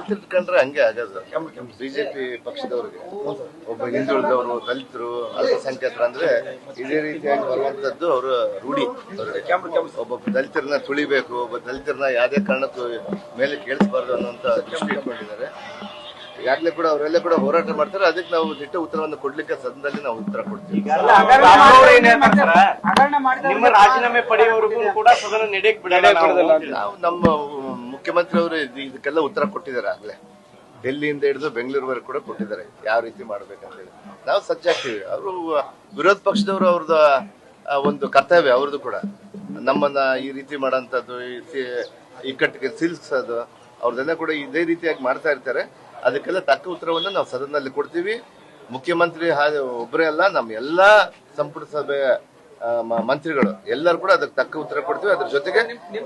ಕಲ್ತಿಟ್ಕೊಂಡ್ರೆ ಹಂಗೆ ಆಗೋದು. ಬಿಜೆಪಿ ಪಕ್ಷದವ್ರಿಗೆ ಒಬ್ಬ ಹಿಂದುಳಿದವರು, ದಲಿತರು, ಅಲ್ಪಸಂಖ್ಯಾತರು ಅಂದ್ರೆ ಇದೇ ರೀತಿಯಾಗಿ ಬರುವಂತದ್ದು ಅವರು ರೂಢಿ. ಒಬ್ಬ ದಲಿತರನ್ನ ತುಳಿಬೇಕು, ಒಬ್ಬ ದಲಿತರನ್ನ ಯಾವುದೇ ಕಾರಣಕ್ಕೂ ಮೇಲೆ ಕೇಳಿಸಬಾರ್ದು ಅನ್ನುವಂತ ದೃಷ್ಟಿ ಇಟ್ಕೊಂಡಿದ್ದಾರೆ. ಈಗಾಗಲೇ ಕೂಡ ಅವರೆಲ್ಲ ಕೂಡ ಹೋರಾಟ ಮಾಡ್ತಾರೆ. ಅದಕ್ಕೆ ನಾವು ದಿಟ್ಟ ಉತ್ತರವನ್ನು ಕೊಡ್ಲಿಕ್ಕೆ ಸದನದಲ್ಲಿ ನಾವು ಉತ್ತರ ಕೊಡ್ತೀವಿ. ರಾಜೀನಾಮೆ ಪಡೆಯುವವರೆಗೂ ಕೂಡ ಸದನ ನಡೆಯಕ್ಕೆ ಬಿಡಲ್ಲ. ನಾವು ನಮ್ಮ ಮುಖ್ಯಮಂತ್ರಿ ಅವರು ಇದಕ್ಕೆಲ್ಲ ಉತ್ತರ ಕೊಟ್ಟಿದ್ದಾರೆ. ಆಗ್ಲೇ ಡೆಲ್ಲಿಯಿಂದ ಹಿಡಿದು ಬೆಂಗಳೂರುವರೆಗೂ ಕೂಡ ಕೊಟ್ಟಿದ್ದಾರೆ ಯಾವ ರೀತಿ ಮಾಡ್ಬೇಕಂತ ಹೇಳಿ. ನಾವು ಸಜ್ಜಾಗ್ತೀವಿ. ಅವರು ವಿರೋಧ ಪಕ್ಷದವರು ಅವ್ರದ್ದು ಒಂದು ಕರ್ತವ್ಯ ಅವ್ರದ್ದು ಕೂಡ ನಮ್ಮನ್ನ ಈ ರೀತಿ ಮಾಡೋಂಥದ್ದು, ಇಕ್ಕಟ್ಟಿಗೆ ಸಿಲ್ಸೋದು ಅವ್ರದೆಲ್ಲ ಕೂಡ ಇದೇ ರೀತಿಯಾಗಿ ಮಾಡ್ತಾ ಇರ್ತಾರೆ. ಅದಕ್ಕೆಲ್ಲ ತಕ್ಕ ಉತ್ತರವನ್ನು ನಾವು ಸದನದಲ್ಲಿ ಕೊಡ್ತೀವಿ. ಮುಖ್ಯಮಂತ್ರಿ ಒಬ್ಬರೇ ಅಲ್ಲ, ನಮ್ಮ ಎಲ್ಲಾ ಸಂಪುಟ ಸಭೆ ಮಂತ್ರಿಗಳು ಎಲ್ಲರೂ ಕೂಡ ಅದಕ್ಕೆ ತಕ್ಕ ಉತ್ತರ ಕೊಡ್ತೀವಿ. ಅದ್ರ ಜೊತೆಗೆ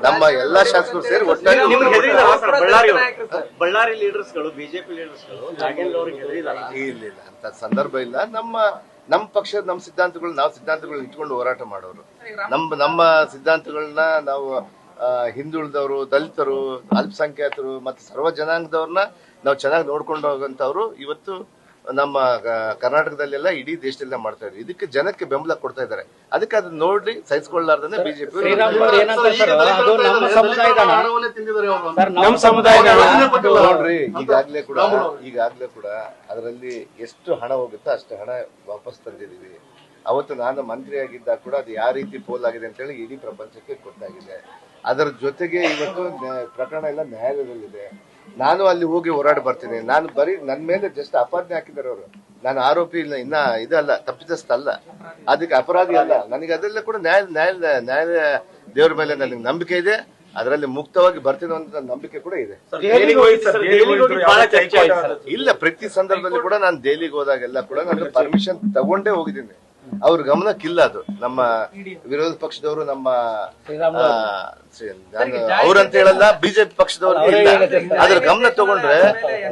ನಮ್ಮ ಎಲ್ಲಾ ಶಾಸಕರು ಸೇರಿ ಒಟ್ಟಾಗಿ ಬಳ್ಳಾರಿ ಲೀಡರ್ಸ್ಗಳು, ಬಿಜೆಪಿ ಲೀಡರ್ಸ್ಗಳು ಇಲ್ಲ ಅಂತ ಸಂದರ್ಭ ಇಲ್ಲ. ನಮ್ಮ ಪಕ್ಷದ ನಮ್ಮ ಸಿದ್ಧಾಂತಗಳು, ನಾವು ಸಿದ್ಧಾಂತಗಳನ್ನ ಇಟ್ಕೊಂಡು ಹೋರಾಟ ಮಾಡೋರು. ನಮ್ಮ ಸಿದ್ಧಾಂತಗಳನ್ನ ನಾವು ಹಿಂದುಳಿದವರು, ದಲಿತರು, ಅಲ್ಪಸಂಖ್ಯಾತರು ಮತ್ತು ಸರ್ವ ಜನಾಂಗದವ್ರನ್ನ ನಾವು ಚೆನ್ನಾಗಿ ನೋಡ್ಕೊಂಡು ಹೋಗಂತವ್ರು ಇವತ್ತು ನಮ್ಮ ಕರ್ನಾಟಕದಲ್ಲೆಲ್ಲ ಇಡೀ ದೇಶದಲ್ಲ ಮಾಡ್ತಾ ಇದ್ದಾರೆ. ಇದಕ್ಕೆ ಜನಕ್ಕೆ ಬೆಂಬಲ ಕೊಡ್ತಾ ಇದ್ದಾರೆ. ಅದಕ್ಕೆ ಅದನ್ನ ನೋಡಿ ಸಹಿಸಿಕೊಳ್ಳಾರ್ದೇ ಬಿಜೆಪಿ ನೋಡ್ರಿ ಈಗಾಗ್ಲೇ ಕೂಡ ಅದರಲ್ಲಿ ಎಷ್ಟು ಹಣ ಹೋಗುತ್ತೋ ಅಷ್ಟು ಹಣ ವಾಪಸ್ ತಂದಿದೀವಿ. ಅವತ್ತು ನಾನು ಮಂತ್ರಿಯಾಗಿದ್ದಾಗ ಕೂಡ ಅದು ಯಾವ ರೀತಿ ಪೋಲ್ ಆಗಿದೆ ಅಂತ ಹೇಳಿ ಇಡೀ ಪ್ರಪಂಚಕ್ಕೆ ಗೊತ್ತಾಗಿದೆ. ಅದರ ಜೊತೆಗೆ ಇವತ್ತು ಪ್ರಕರಣ ಎಲ್ಲ ನ್ಯಾಯಾಲಯದಲ್ಲಿದೆ. ನಾನು ಅಲ್ಲಿ ಹೋಗಿ ಹೋರಾಟ ಬರ್ತೀನಿ. ನಾನು ಬರೀ ನನ್ನ ಮೇಲೆ ಜಸ್ಟ್ ಅಪಾದನೆ ಹಾಕಿದ್ದಾರೆ ಅವರು. ನಾನು ಆರೋಪಿ ಇಲ್ಲ, ಇನ್ನ ಇದಲ್ಲ, ತಪ್ಪಿತಸ್ಥ ಅಲ್ಲ, ಅದಕ್ಕೆ ಅಪರಾಧಿ ಅಲ್ಲ. ನನಗೆ ಅದೆಲ್ಲ ಕೂಡ ನ್ಯಾಯ ದೇವರ ಮೇಲೆ ನನಗೆ ನಂಬಿಕೆ ಇದೆ. ಅದರಲ್ಲಿ ಮುಕ್ತವಾಗಿ ಬರ್ತೀನಿ ಅಂತ ನಂಬಿಕೆ ಕೂಡ ಇದೆ. ಇಲ್ಲ, ಪ್ರತಿ ಸಂದರ್ಭದಲ್ಲಿ ಕೂಡ ನಾನು ದೆಹಲಿಗೆ ಹೋದಾಗೆಲ್ಲ ಕೂಡ ನಾನು ಪರ್ಮಿಷನ್ ತಗೊಂಡೇ ಹೋಗಿದ್ದೀನಿ. ಅವ್ರ ಗಮನಕ್ಕಿಲ್ಲ ಅದು. ನಮ್ಮ ವಿರೋಧ ಪಕ್ಷದವರು, ನಮ್ಮ ಅವ್ರಂತ ಹೇಳಲ್ಲ, ಬಿಜೆಪಿ ಪಕ್ಷದವ್ರು ಇಲ್ಲ. ಅದ್ರ ಗಮನ ತಗೊಂಡ್ರೆ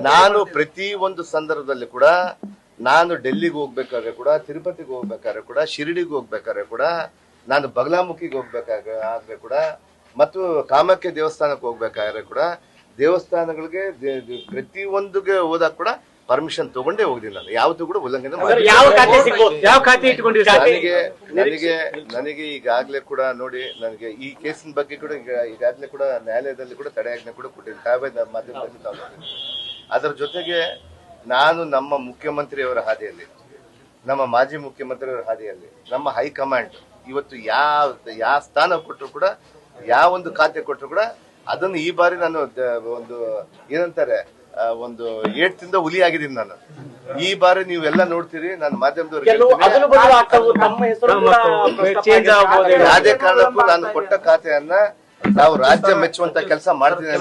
ನಾನು ಪ್ರತಿ ಒಂದು ಸಂದರ್ಭದಲ್ಲಿ ಕೂಡ, ನಾನು ಡೆಲ್ಲಿಗೆ ಹೋಗ್ಬೇಕಾದ್ರೆ ಕೂಡ, ತಿರುಪತಿಗೆ ಹೋಗ್ಬೇಕಾದ್ರೆ ಕೂಡ, ಶಿರಡಿಗೆ ಹೋಗ್ಬೇಕಾದ್ರೆ ಕೂಡ, ನಾನು ಬಗಲಾಮುಖಿಗೆ ಹೋಗ್ಬೇಕಾದ್ರೆ ಕೂಡ, ಮತ್ತು ಕಾಮಾಖ್ಯ ದೇವಸ್ಥಾನಕ್ಕೆ ಹೋಗ್ಬೇಕಾದ್ರೆ ಕೂಡ, ದೇವಸ್ಥಾನಗಳಿಗೆ ಪ್ರತಿ ಒಂದುಗೆ ಹೋದಾಗ ಕೂಡ ಪರ್ಮಿಷನ್ ತಗೊಂಡೇ ಹೋಗಿದ್ದೀನಿ. ನಾನು ಯಾವತ್ತೂ ಕೂಡ ಉಲ್ಲಂಘನೆ ನನಗೆ ಈಗಾಗ್ಲೇ ಕೂಡ ನೋಡಿ, ನನಗೆ ಈ ಕೇಸಿನ ಬಗ್ಗೆ ಕೂಡ ಈಗಾಗ್ಲೇ ಕೂಡ ನ್ಯಾಯಾಲಯದಲ್ಲಿ ಕೂಡ ತಡೆಯಾಜ್ಞೆ ಕೂಡ ಕೊಟ್ಟಿದ್ದೀನಿ, ಕಾಯ್ದೆ ಮಾಧ್ಯಮದಲ್ಲಿ ತಗೊಂಡಿದ್ದೀನಿ. ಅದರ ಜೊತೆಗೆ ನಾನು ನಮ್ಮ ಮುಖ್ಯಮಂತ್ರಿಯವರ ಹಾದಿಯಲ್ಲಿ, ನಮ್ಮ ಮಾಜಿ ಮುಖ್ಯಮಂತ್ರಿಯವರ ಹಾದಿಯಲ್ಲಿ, ನಮ್ಮ ಹೈಕಮಾಂಡ್ ಇವತ್ತು ಯಾವ ಸ್ಥಾನ ಕೊಟ್ಟರು ಕೂಡ, ಯಾವ ಒಂದು ಖಾತೆ ಕೊಟ್ಟರು ಕೂಡ ಅದನ್ನು ಈ ಬಾರಿ ನಾನು ಒಂದು ಏನಂತಾರೆ, ಒಂದು ಏಟ್ದಿಂದ ಹುಲಿ ಆಗಿದ್ದೀನಿ ನಾನು. ಈ ಬಾರಿ ನೀವೆಲ್ಲ ನೋಡ್ತೀರಿ, ನಾನು ಮಾಧ್ಯಮದವ್ರಿಗೆ ಯಾವುದೇ ಕಾರಣಕ್ಕೂ ನಾನು ಕೊಟ್ಟ ಖಾತೆಯನ್ನ ನಾವು ರಾಜ್ಯ ಮೆಚ್ಚುವಂತ ಕೆಲಸ ಮಾಡ್ತೀನಿ.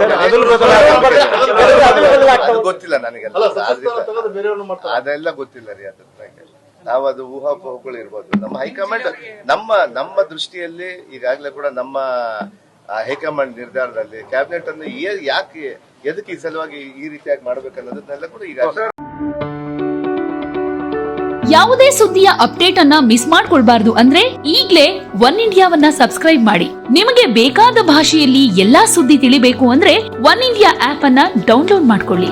ಅದು ಗೊತ್ತಿಲ್ಲ ನನಗೆಲ್ಲ, ಅದೆಲ್ಲ ಗೊತ್ತಿಲ್ಲ ರೀ. ಅದ್ರ ನಾವು ಅದು ಊಹಾಪೋಹಗಳು ಇರ್ಬೋದು. ನಮ್ಮ ಹೈಕಮಾಂಡ್ ನಮ್ಮ ದೃಷ್ಟಿಯಲ್ಲಿ ಈಗಾಗಲೇ ಕೂಡ ನಮ್ಮ ಹೈಕಮಾಂಡ್ ನಿರ್ಧಾರದಲ್ಲಿ ಕ್ಯಾಬಿನೆಟ್ ಅನ್ನು ಎದಕ್ಕೆ ಈ ಸಲುವಾಗಿ ಈ ರೀತಿಯಾಗಿ ಮಾಡ್ಬೇಕನ್ನೋದನ್ನೆಲ್ಲ ಕೂಡ ಈಗ ಯಾವುದೇ ಸುದ್ದಿಯ ಅಪ್ಡೇಟ್ ಅನ್ನ ಮಿಸ್ ಮಾಡ್ಕೊಳ್ಬಾರ್ದು ಅಂದ್ರೆ ಈಗ್ಲೇ ಒನ್ ಇಂಡಿಯಾವನ್ನ ಸಬ್ಸ್ಕ್ರೈಬ್ ಮಾಡಿ. ನಿಮಗೆ ಬೇಕಾದ ಭಾಷೆಯಲ್ಲಿ ಎಲ್ಲಾ ಸುದ್ದಿ ತಿಳಿಬೇಕು ಅಂದ್ರೆ ಒನ್ ಇಂಡಿಯಾ ಆಪ್ ಅನ್ನ ಡೌನ್ಲೋಡ್ ಮಾಡ್ಕೊಳ್ಳಿ.